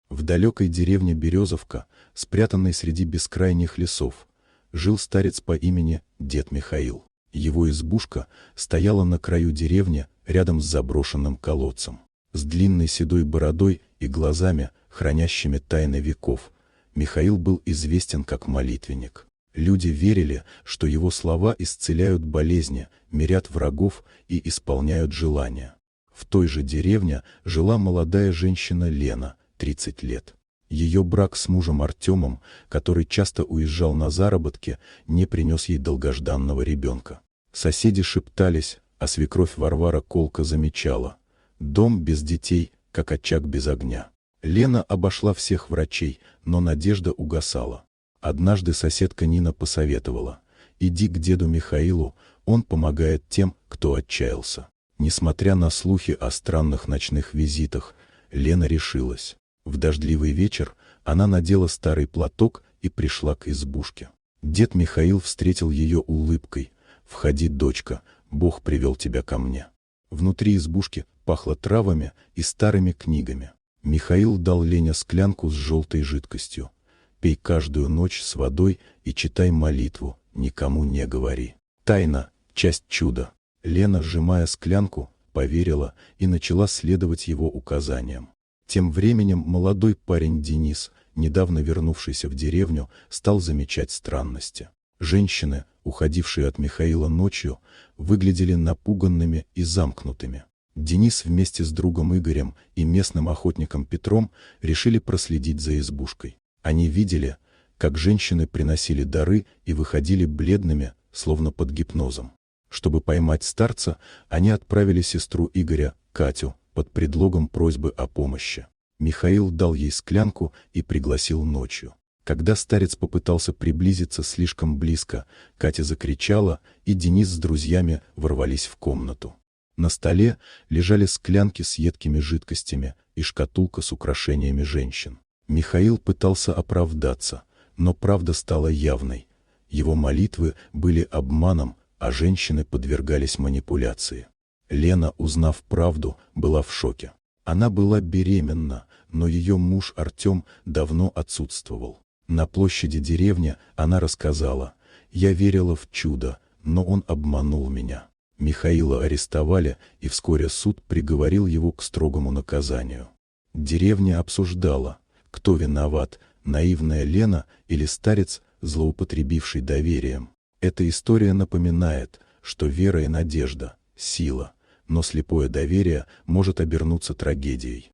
В далекой деревне Березовка, спрятанной среди бескрайних лесов, жил старец по имени Дед Михаил. Его избушка стояла на краю деревни, рядом с заброшенным колодцем. С длинной седой бородой и глазами, хранящими тайны веков, Михаил был известен как молитвенник. Люди верили, что его слова исцеляют болезни, мирят врагов и исполняют желания. В той же деревне жила молодая женщина Лена, 30 лет. Ее брак с мужем Артемом, который часто уезжал на заработки, не принес ей долгожданного ребенка. Соседи шептались, а свекровь Варвара колко замечала: дом без детей, как очаг без огня. Лена обошла всех врачей, но надежда угасала. Однажды соседка Нина посоветовала: иди к деду Михаилу, он помогает тем, кто отчаялся. Несмотря на слухи о странных ночных визитах, Лена решилась. В дождливый вечер она надела старый платок и пришла к избушке. Дед Михаил встретил ее улыбкой: «Входи, дочка, Бог привел тебя ко мне». Внутри избушки пахло травами и старыми книгами. Михаил дал Лене склянку с желтой жидкостью. «Пей каждую ночь с водой и читай молитву, никому не говори. Тайна — часть чуда». Лена, сжимая склянку, поверила и начала следовать его указаниям. Тем временем молодой парень Денис, недавно вернувшийся в деревню, стал замечать странности. Женщины, уходившие от Михаила ночью, выглядели напуганными и замкнутыми. Денис вместе с другом Игорем и местным охотником Петром решили проследить за избушкой. Они видели, как женщины приносили дары и выходили бледными, словно под гипнозом. Чтобы поймать старца, они отправили сестру Игоря, Катю, под предлогом просьбы о помощи. Михаил дал ей склянку и пригласил ночью. Когда старец попытался приблизиться слишком близко, Катя закричала, и Денис с друзьями ворвались в комнату. На столе лежали склянки с едкими жидкостями и шкатулка с украшениями женщин. Михаил пытался оправдаться, но правда стала явной. Его молитвы были обманом, а женщины подвергались манипуляции. Лена, узнав правду, была в шоке. Она была беременна, но ее муж Артем давно отсутствовал. На площади деревни она рассказала: «Я верила в чудо, но он обманул меня». Михаила арестовали, и вскоре суд приговорил его к строгому наказанию. Деревня обсуждала, кто виноват, наивная Лена или старец, злоупотребивший доверием. Эта история напоминает, что вера и надежда — сила, но слепое доверие может обернуться трагедией.